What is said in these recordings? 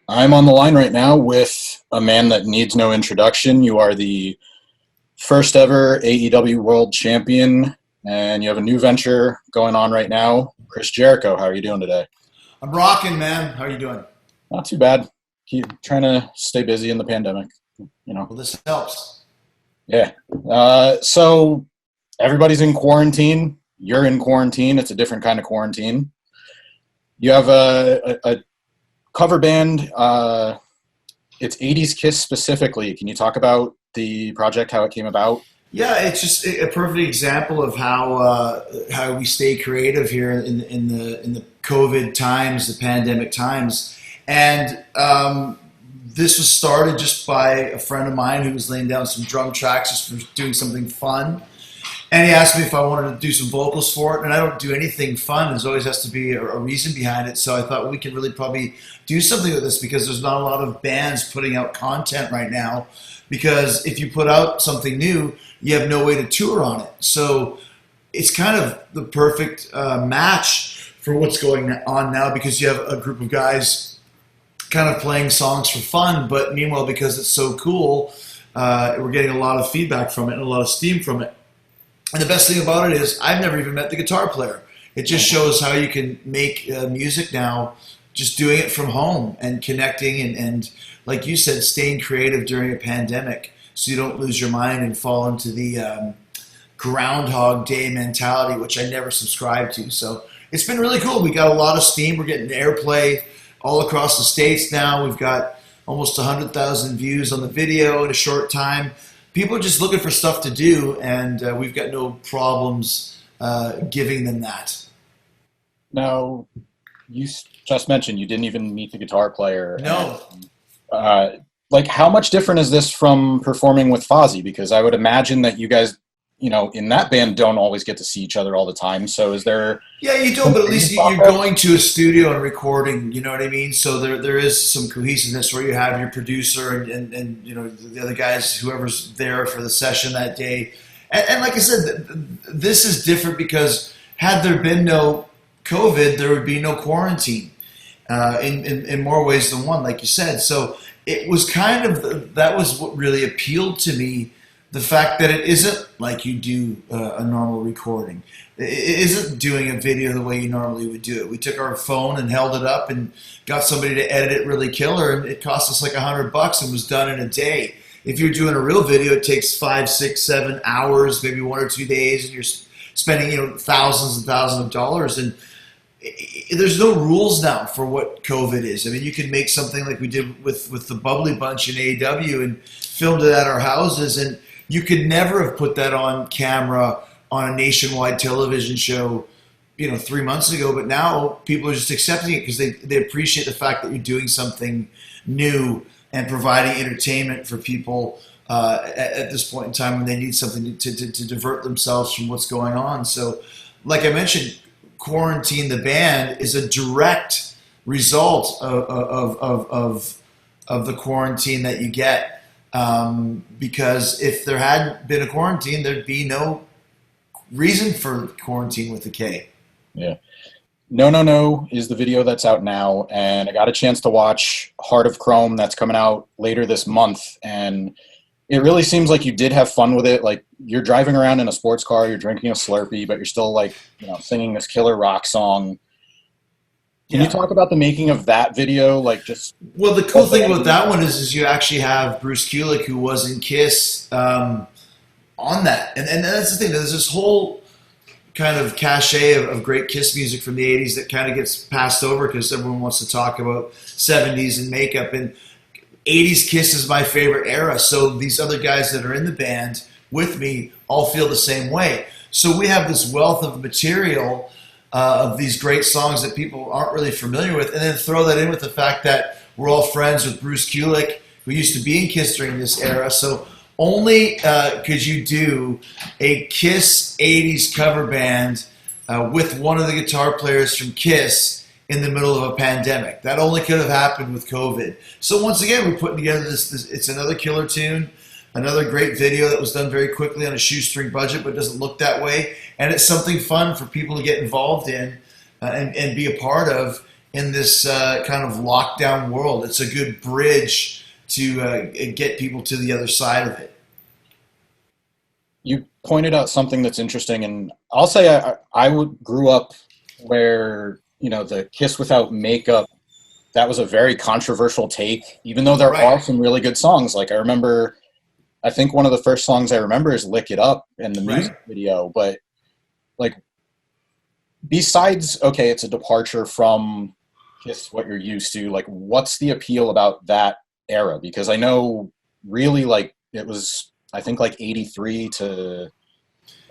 I'm on the line right now with a man that needs no introduction. You are the first ever AEW World Champion, and you have a new venture going on right now. Chris Jericho, how are you doing today? I'm rocking, man. How are you doing? Not too bad. Keep trying to stay busy in the pandemic, you know. Well, this helps. Yeah. So everybody's in quarantine. You're in quarantine. It's a different kind of quarantine. You have a cover band. It's 80s Kiss specifically. Can you talk about the project, how it came about? Yeah, it's just a perfect example of how we stay creative here in the COVID times, the pandemic times, and this was started just by a friend of mine who was laying down some drum tracks just for doing something fun. And he asked me if I wanted to do some vocals for it, and I don't do anything fun. There's always has to be a reason behind it. So I thought we could really probably do something with this because there's not a lot of bands putting out content right now. Because if you put out something new, you have no way to tour on it. So it's kind of the perfect match for what's going on now because you have a group of guys kind of playing songs for fun, but meanwhile, because it's so cool, we're getting a lot of feedback from it and a lot of steam from it. And the best thing about it is I've never even met the guitar player. It just shows how you can make music now just doing it from home and connecting and like you said, staying creative during a pandemic so you don't lose your mind and fall into the Groundhog Day mentality, which I never subscribed to. So it's been really cool. We got a lot of steam. We're getting airplay all across the States now. We've got almost 100,000 views on the video in a short time. People are just looking for stuff to do, and we've got no problems giving them that. Now, you just mentioned you didn't even meet the guitar player. No. Uh, like, how much different is this from performing with Fozzy? Because I would imagine that you guys, in that band don't always get to see each other all the time. So is there... Yeah, you don't, but at least you're going to a studio and recording, you know what I mean? So there is some cohesiveness where you have your producer and the other guys, whoever's there for the session that day. And like I said, this is different because had there been no COVID, there would be no quarantine in more ways than one, like you said. So it was kind of, that was what really appealed to me, the fact that it isn't like you do a normal recording. It isn't doing a video the way you normally would do it. We took our phone and held it up and got somebody to edit it really killer, and it cost us like $100 and was done in a day. If you're doing a real video, it takes 5, 6, 7 hours, maybe 1 or 2 days, and you're spending thousands and thousands of dollars. And there's no rules now for what COVID is. I mean, you can make something like we did with the Bubbly Bunch in AEW and filmed it at our houses, and you could never have put that on camera on a nationwide television show, 3 months ago. But now people are just accepting it because they appreciate the fact that you're doing something new and providing entertainment for people at this point in time when they need something to divert themselves from what's going on. So, like I mentioned, Kuarantine the band is a direct result of the quarantine that you get. Because if there hadn't been a quarantine, there'd be no reason for quarantine with the K. Yeah. No, no, no is the video that's out now, and I got a chance to watch Heart of Chrome that's coming out later this month, and it really seems like you did have fun with it. Like, you're driving around in a sports car, you're drinking a Slurpee, but you're still singing this killer rock song. Can you talk about the making of that video? Well, the cool thing about that one is you actually have Bruce Kulick, who was in Kiss, on that. And that's the thing. There's this whole kind of cachet of great Kiss music from the 80s that kind of gets passed over because everyone wants to talk about 70s and makeup. And 80s Kiss is my favorite era. So these other guys that are in the band with me all feel the same way. So we have this wealth of material of these great songs that people aren't really familiar with, and then throw that in with the fact that we're all friends with Bruce Kulick, who used to be in Kiss during this era. So only could you do a Kiss 80s cover band with one of the guitar players from Kiss in the middle of a pandemic. That only could have happened with COVID. So once again, we're putting together this it's another killer tune. Another great video that was done very quickly on a shoestring budget, but doesn't look that way. And it's something fun for people to get involved in and be a part of. in this kind of lockdown world. It's a good bridge to get people to the other side of it. You pointed out something that's interesting, and I'll say grew up where the Kiss without makeup. That was a very controversial take, even though there Right, are some really good songs. Like I remember, I think one of the first songs I remember is "Lick It Up" and the right. music video. But like, besides, okay, it's a departure from Kiss, what you're used to. Like, what's the appeal about that era? Because I know really like it was, I think like 83 to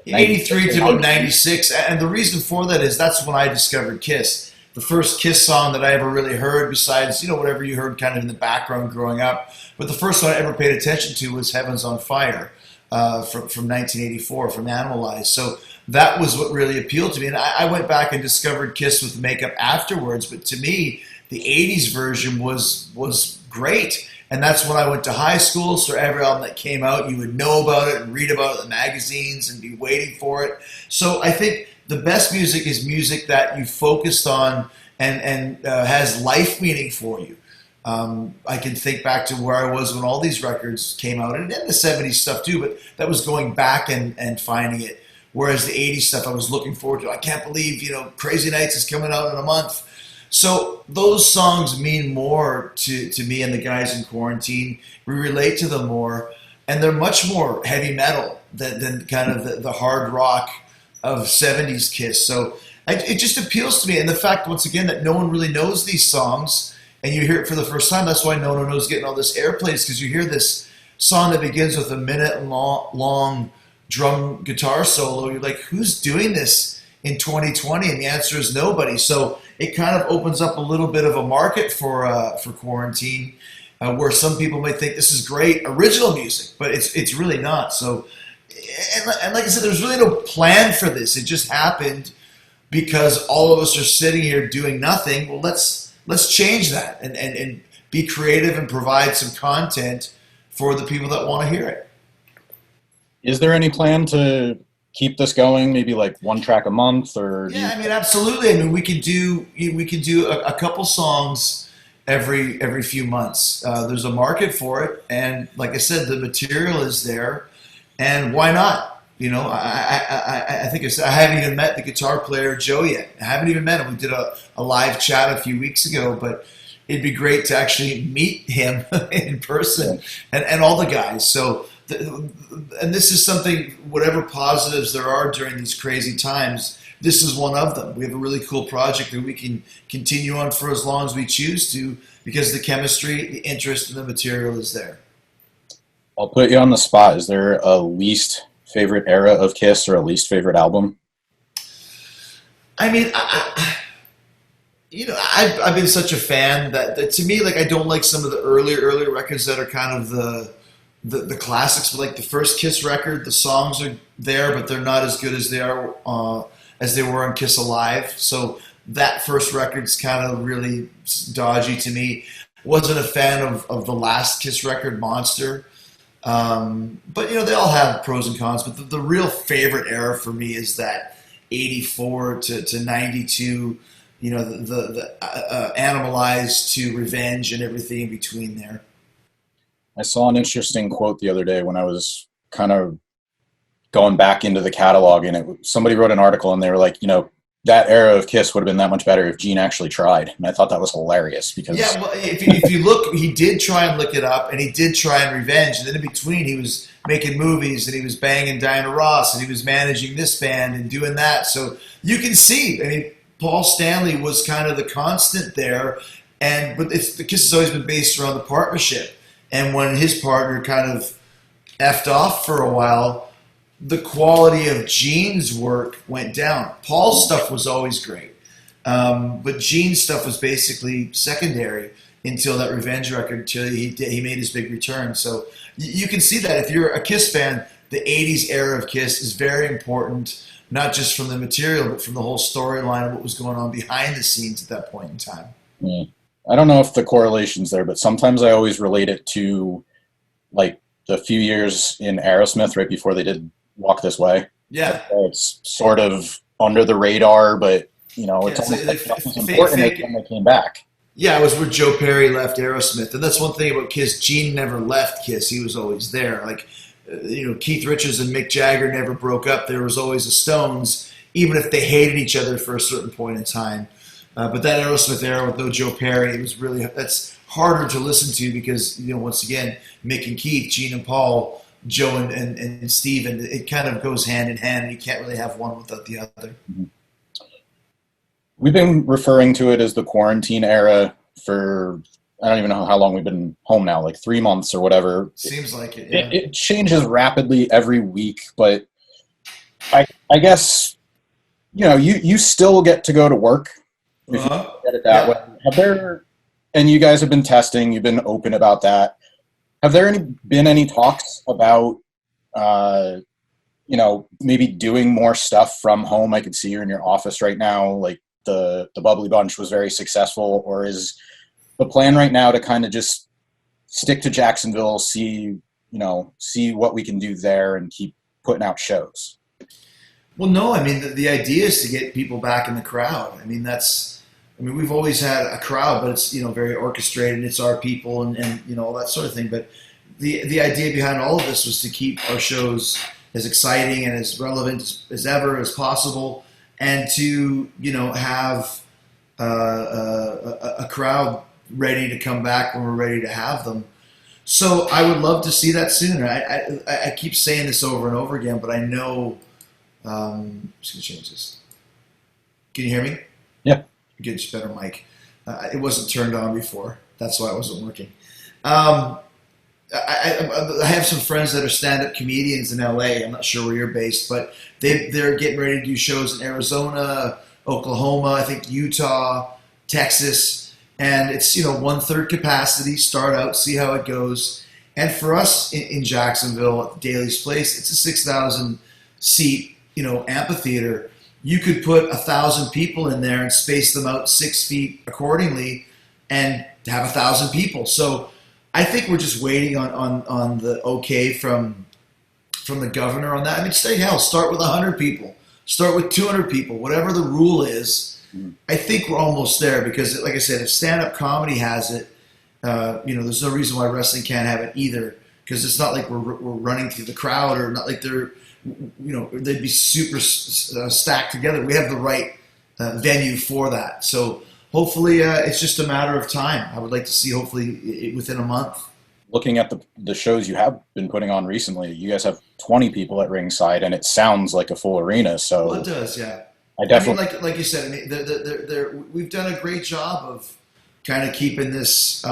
96 83 or to about 98. 96. And the reason for that is that's when I discovered Kiss. The first Kiss song that I ever really heard, besides, whatever you heard kind of in the background growing up, but the first one I ever paid attention to was Heaven's on Fire from 1984, from Animalize. So that was what really appealed to me. And I went back and discovered Kiss with makeup afterwards, but to me, the 80s version was great. And that's when I went to high school. So every album that came out, you would know about it and read about it in the magazines and be waiting for it. So I think the best music is music that you focused on and has life meaning for you. I can think back to where I was when all these records came out, and in the 70s stuff too, but that was going back and finding it. Whereas the 80s stuff I was looking forward to. I can't believe, Crazy Nights is coming out in a month. So those songs mean more to me and the guys in Quarantine. We relate to them more, and they're much more heavy metal than kind of the hard rock of 70s Kiss. So it just appeals to me. And the fact, once again, that no one really knows these songs, and you hear it for the first time, that's why No No No's getting all this airplay, because you hear this song that begins with a minute long drum guitar solo. You're like, who's doing this in 2020? And the answer is nobody. So it kind of opens up a little bit of a market for Quarantine, where some people might think this is great original music, but it's really not. So, and like I said, there's really no plan for this. It just happened because all of us are sitting here doing nothing. Well, let's change that and be creative and provide some content for the people that want to hear it. Is there any plan to keep this going? Maybe like one track a month, or do Yeah, you? I mean, absolutely. I mean, we can do a couple songs every few months. There's a market for it, and like I said, the material is there, and why not? I think I haven't even met the guitar player Joe yet. I haven't even met him. We did a live chat a few weeks ago, but it'd be great to actually meet him in person and all the guys. So. And this is something, whatever positives there are during these crazy times, this is one of them. We have a really cool project that we can continue on for as long as we choose to, because the chemistry, the interest, and the material is there. I'll put you on the spot. Is there a least favorite era of Kiss or a least favorite album? I mean, I've been such a fan that to me, like, I don't like some of the earlier records that are kind of the classics. But like the first Kiss record, the songs are there, but they're not as good as they are as they were on Kiss Alive. So that first record's kind of really dodgy to me. Wasn't a fan of the last Kiss record, Monster. But they all have pros and cons. But the real favorite era for me is that 84 to 92. The Animalized to Revenge and everything in between there. I saw an interesting quote the other day when I was kind of going back into the catalog, and somebody wrote an article, and they were like, that era of Kiss would have been that much better if Gene actually tried. And I thought that was hilarious because Yeah, well, if you look, he did try and Look It Up, and he did try and Revenge, and then in between he was making movies, and he was banging Diana Ross, and he was managing this band and doing that. So you can see, I mean, Paul Stanley was kind of the constant there, but the Kiss has always been based around the partnership. And when his partner kind of effed off for a while, the quality of Gene's work went down. Paul's stuff was always great, but Gene's stuff was basically secondary until that Revenge record, until he made his big return. So you can see that if you're a Kiss fan, the 80s era of Kiss is very important, not just from the material, but from the whole storyline of what was going on behind the scenes at that point in time. yeah. I don't know if the correlation's there, but sometimes I always relate it to like the few years in Aerosmith right before they did Walk This Way. Yeah. It's sort of under the radar, but You know, Yeah, it's so almost they like not as important as when they came back. Yeah, it was where Joe Perry left Aerosmith, and that's one thing about Kiss. Gene never left Kiss; he was always there. Like, Keith Richards and Mick Jagger never broke up. There was always the Stones, even if they hated each other for a certain point in time. But that Aerosmith era with no Joe Perry, it was really that's harder to listen to because once again, Mick and Keith, Gene and Paul, Joe and Steve, and it kind of goes hand in hand. And you can't really have one without the other. Mhm. We've been referring to it as the quarantine era for, I don't even know how long we've been home now, like 3 months or whatever. Seems like it. Yeah. It changes rapidly every week, but I guess, you still get to go to work if you Uh-huh. look at it that way. Yeah. And you guys have been testing, you've been open about that. Have there been any talks about, maybe doing more stuff from home? I could see you're in your office right now. Like the Bubbly Bunch was very successful, or is the plan right now to kind of just stick to Jacksonville, see what we can do there and keep putting out shows? Well, no, I mean the idea is to get people back in the crowd. We've always had a crowd, but it's very orchestrated. It's our people and all that sort of thing. But the idea behind all of this was to keep our shows as exciting and as relevant as ever as possible, and to have a crowd ready to come back when we're ready to have them. So I would love to see that sooner. I keep saying this over and over again, but I know. I'm just gonna change this. Can you hear me? Yeah. Get a better mic. It wasn't turned on before. That's why it wasn't working. I have some friends that are stand-up comedians in LA. I'm not sure where you're based, but they're getting ready to do shows in Arizona, Oklahoma, I think Utah, Texas, and it's 1/3 capacity. Start out, see how it goes. And for us in Jacksonville at Daly's Place, it's a 6,000 seat amphitheater. You could put 1,000 people in there and space them out 6 feet accordingly, and have 1,000 people. So I think we're just waiting on the okay from the governor on that. Start with 100 people, start with 200 people, whatever the rule is. I think we're almost there because, like I said, if stand-up comedy has it, there's no reason why wrestling can't have it either. Because it's not like we're running through the crowd, or not like they'd be super stacked together. We have the right venue for that. So hopefully it's just a matter of time. I would like to see hopefully within a month. Looking at the shows you have been putting on recently, you guys have 20 people at ringside, and it sounds like a full arena. So well, it does, yeah. I definitely like you said. We've done a great job of kind of keeping this.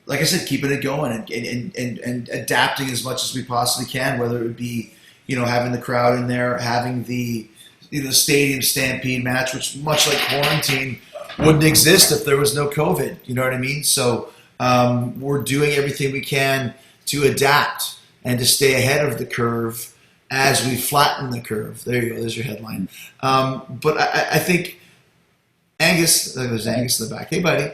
Like I said, keeping it going and adapting as much as we possibly can, whether it would be, having the crowd in there, having the stadium stampede match, which much like Quarantine wouldn't exist if there was no COVID. You know what I mean? So we're doing everything we can to adapt and to stay ahead of the curve as we flatten the curve. There you go. There's your headline. But I think Angus, there's Angus in the back. Hey, buddy.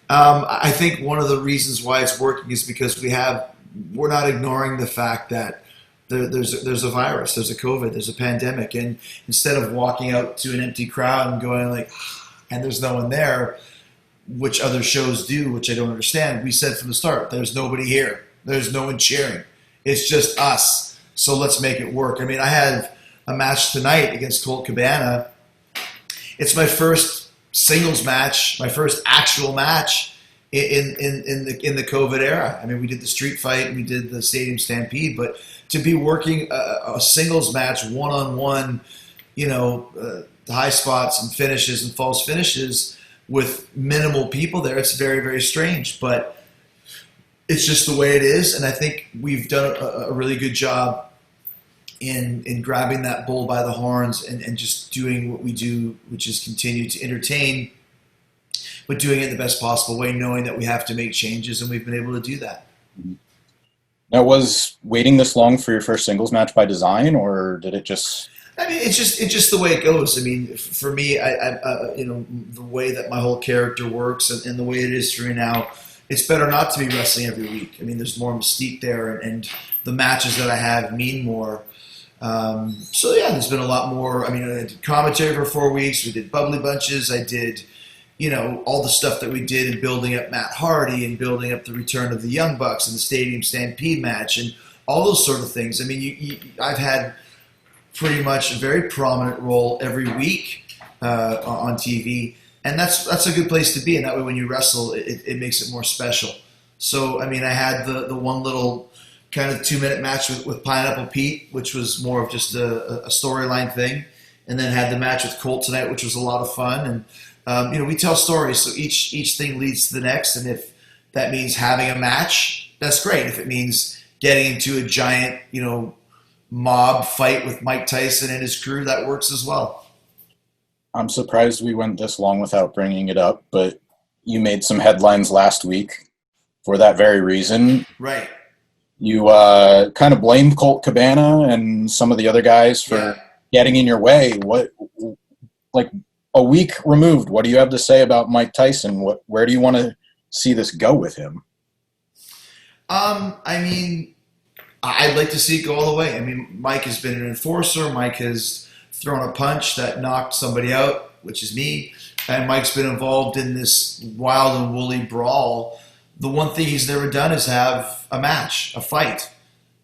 I think one of the reasons why it's working is because we're not ignoring the fact that there's a virus, there's a COVID, there's a pandemic, and instead of walking out to an empty crowd and going like, and there's no one there, which other shows do, which I don't understand, we said from the start, there's nobody here, there's no one cheering, it's just us, so let's make it work. I had a match tonight against Colt Cabana. It's my first singles match, my first actual match in the COVID era. We did the street fight, we did the stadium stampede, but to be working a singles match one-on-one, the high spots and finishes and false finishes with minimal people there, it's very, very strange, but it's just the way it is. And I think we've done a really good job in grabbing that bull by the horns and just doing what we do, which is continue to entertain, but doing it in the best possible way, knowing that we have to make changes, and we've been able to do that. Now, was waiting this long for your first singles match by design, or did it just? It's just the way it goes. For me, the way that my whole character works and the way it is for me now, it's better not to be wrestling every week. There's more mystique there, and the matches that I have mean more. So yeah, there's been a lot more. I mean, I did commentary for 4 weeks. We did bubbly bunches. I did, all the stuff that we did in building up Matt Hardy and building up the return of the Young Bucks and the Stadium Stampede match and all those sort of things. I mean, I've had pretty much a very prominent role every week on TV, and that's a good place to be. And that way, when you wrestle, it makes it more special. So, I mean, I had the one little kind of 2-minute match with Pineapple Pete, which was more of just a storyline thing, and then had the match with Colt tonight, which was a lot of fun. And we tell stories, so each thing leads to the next. And if that means having a match, that's great. If it means getting into a giant, mob fight with Mike Tyson and his crew, that works as well. I'm surprised we went this long without bringing it up, but you made some headlines last week for that very reason. Right. You kind of blamed Colt Cabana and some of the other guys for getting in your way. What, like a week removed, what do you have to say about Mike Tyson? Where do you want to see this go with him? I mean, I'd like to see it go all the way. I mean, Mike has been an enforcer. Mike has thrown a punch that knocked somebody out, which is me. And Mike's been involved in this wild and woolly brawl. The one thing he's never done is have a match, a fight.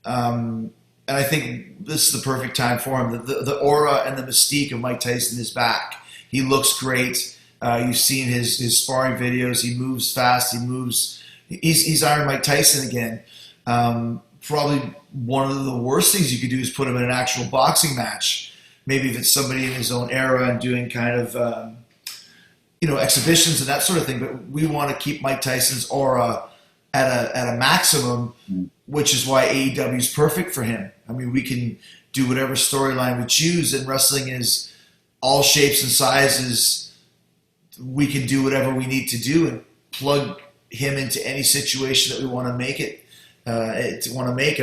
And I think this is the perfect time for him. The aura and the mystique of Mike Tyson is back. He looks great. You've seen his sparring videos. He moves fast. He's Iron Mike Tyson again. Probably one of the worst things you could do is put him in an actual boxing match. Maybe if it's somebody in his own era and doing kind of exhibitions and that sort of thing. But we want to keep Mike Tyson's aura at a maximum, which is why AEW is perfect for him. I mean, we can do whatever storyline we choose, and wrestling is all shapes and sizes. We can do whatever we need to do and plug him into any situation that we want to make it. I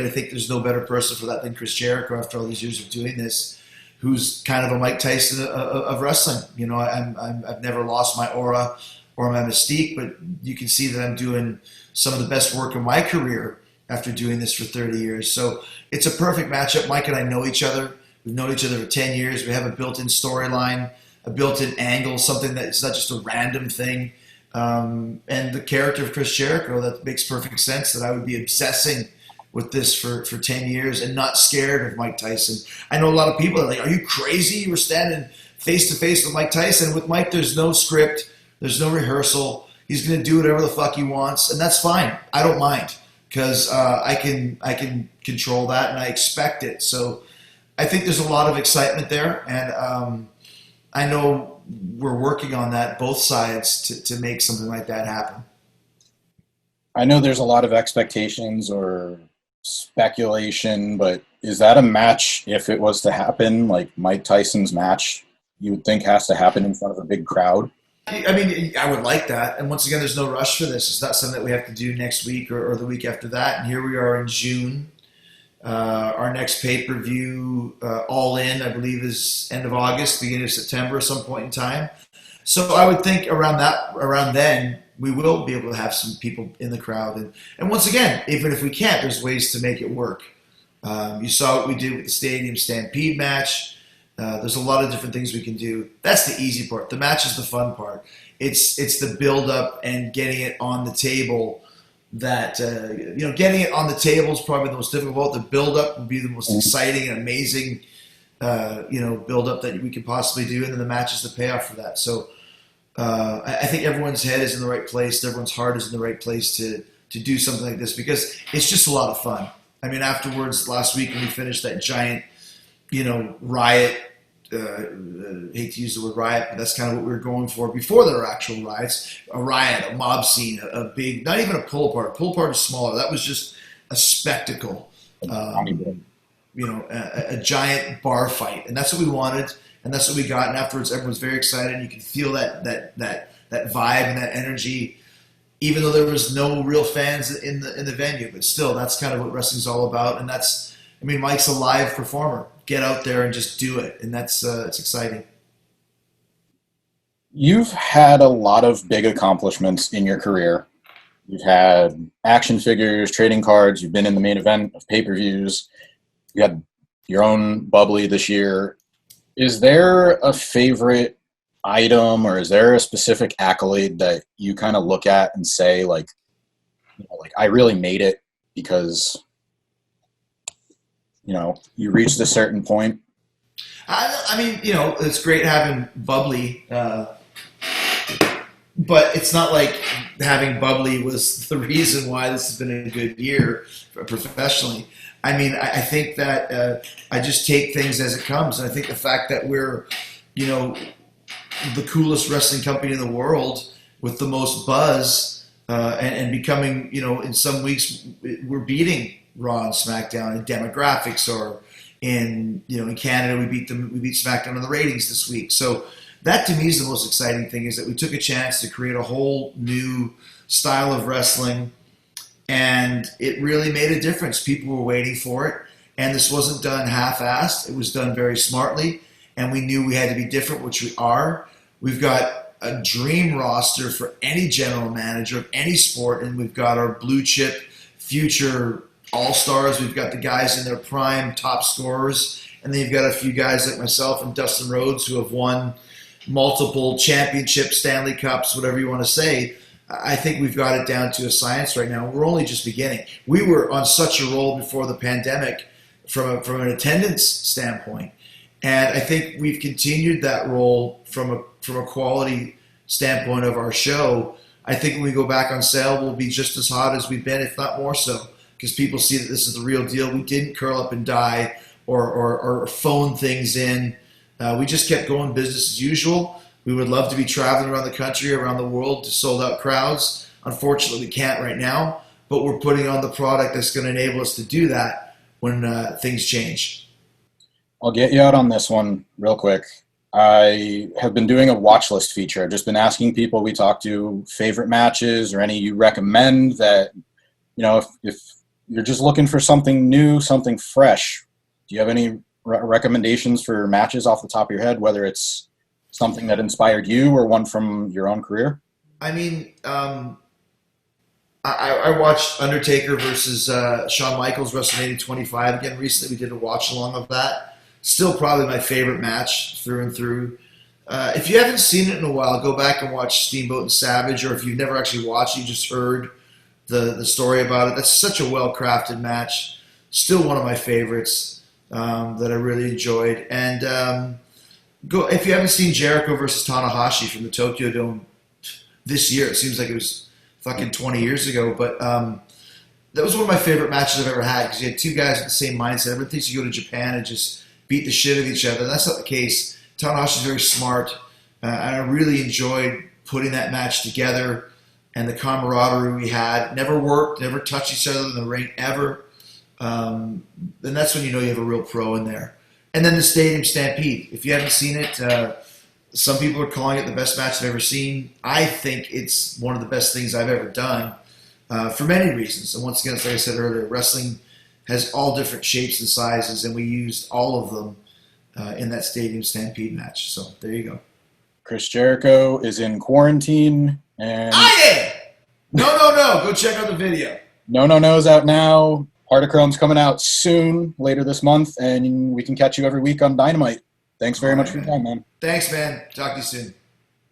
think there's no better person for that than Chris Jericho after all these years of doing this, who's kind of a Mike Tyson of wrestling. I've never lost my aura or my mystique, but you can see that I'm doing some of the best work in my career after doing this for 30 years. So it's a perfect matchup. Mike and I know each other. We've known each other for 10 years. We have a built-in storyline, a built-in angle, something that's not just a random thing. And the character of Chris Jericho, that makes perfect sense that I would be obsessing with this for 10 years and not scared of Mike Tyson. I know a lot of people are like, are you crazy? You were standing face to face with Mike Tyson. With Mike, there's no script. There's no rehearsal. He's going to do whatever the fuck he wants. And that's fine. I don't mind because I can control that and I expect it. So I think there's a lot of excitement there. And I know we're working on that, both sides, to make something like that happen. I know there's a lot of expectations or speculation, but is that a match, if it was to happen, like Mike Tyson's match, you would think has to happen in front of a big crowd? I mean, I would like that. And once again, there's no rush for this. It's not something that we have to do next week or the week after that. And here we are in June. Our next pay-per-view, All In, I believe, is end of August, beginning of September, some point in time. So I would think around then, we will be able to have some people in the crowd. And once again, even if we can't, there's ways to make it work. You saw what we did with the Stadium Stampede match. There's a lot of different things we can do. That's the easy part. The match is the fun part. It's the build-up and getting it on the table. That getting it on the table is probably the most difficult. The build-up will be the most exciting and amazing, build-up that we could possibly do, and then the match is the payoff for that. So I think everyone's head is in the right place. Everyone's heart is in the right place to do something like this because it's just a lot of fun. I mean, afterwards, last week when we finished that giant, riot. Hate to use the word riot, but that's kind of what we were going for before there were actual riots. A riot, a mob scene, a big, not even a pull apart. A pull apart is smaller. That was just a spectacle. A giant bar fight, and that's what we wanted, and that's what we got. And afterwards, everyone's very excited. And you can feel that vibe and that energy, even though there was no real fans in the venue. But still, that's kind of what wrestling's all about. And Mike's a live performer. Get out there and just do it, and it's exciting. You've had a lot of big accomplishments in your career. You've had action figures, trading cards. You've been in the main event of pay-per-views. You had your own bubbly this year. Is there a favorite item, or is there a specific accolade that you kind of look at and say, like, like I really made it because you reached a certain point? I mean, it's great having bubbly, but it's not like having bubbly was the reason why this has been a good year professionally. I mean, I think that I just take things as it comes. And I think the fact that we're, the coolest wrestling company in the world with the most buzz and becoming, in some weeks we're beating Raw and SmackDown in demographics, or in Canada we beat SmackDown in the ratings this week. So that to me is the most exciting thing, is that we took a chance to create a whole new style of wrestling, and it really made a difference. People were waiting for it, and this wasn't done half-assed. It was done very smartly, and we knew we had to be different, which we are. We've got a dream roster for any general manager of any sport, and we've got our blue chip future all-stars. We've got the guys in their prime, top scorers, and then you've got a few guys like myself and Dustin Rhodes who have won multiple championships, Stanley Cups, whatever you want to say. I think we've got it down to a science right now. We're only just beginning. We were on such a roll before the pandemic from an attendance standpoint, and I think we've continued that roll from a quality standpoint of our show. I think when we go back on sale, we'll be just as hot as we've been, if not more so, because people see that this is the real deal. We didn't curl up and die or phone things in. We just kept going business as usual. We would love to be traveling around the country, around the world, to sold out crowds. Unfortunately, we can't right now, but we're putting on the product that's going to enable us to do that when things change. I'll get you out on this one real quick. I have been doing a watch list feature. I've just been asking people we talk to favorite matches or any you recommend that, if you're just looking for something new, something fresh. Do you have any recommendations for matches off the top of your head, whether it's something that inspired you or one from your own career? I mean, I watched Undertaker versus Shawn Michaels WrestleMania 25 again recently. We did a watch along of that. Still probably my favorite match through and through. If you haven't seen it in a while, go back and watch Steamboat and Savage, or if you've never actually watched it, you just heard the story about it. That's such a well-crafted match. Still one of my favorites that I really enjoyed. And if you haven't seen Jericho versus Tanahashi from the Tokyo Dome this year, it seems like it was fucking 20 years ago, but that was one of my favorite matches I've ever had, because you had two guys with the same mindset. Everyone thinks you go to Japan and just beat the shit out of each other. That's not the case. Tanahashi's very smart, and I really enjoyed putting that match together, and the camaraderie we had. Never worked, never touched each other in the ring ever. Then that's when you know you have a real pro in there. And then the Stadium Stampede. If you haven't seen it, some people are calling it the best match I've ever seen. I think it's one of the best things I've ever done for many reasons. And once again, like I said earlier, wrestling has all different shapes and sizes, and we used all of them in that Stadium Stampede match. So there you go. Chris Jericho is in quarantine, and No. Go check out the video. No is out now. Heart of Chrome's coming out soon, later this month, and we can catch you every week on Dynamite. Thanks very much for your time, man. Thanks, man. Talk to you soon.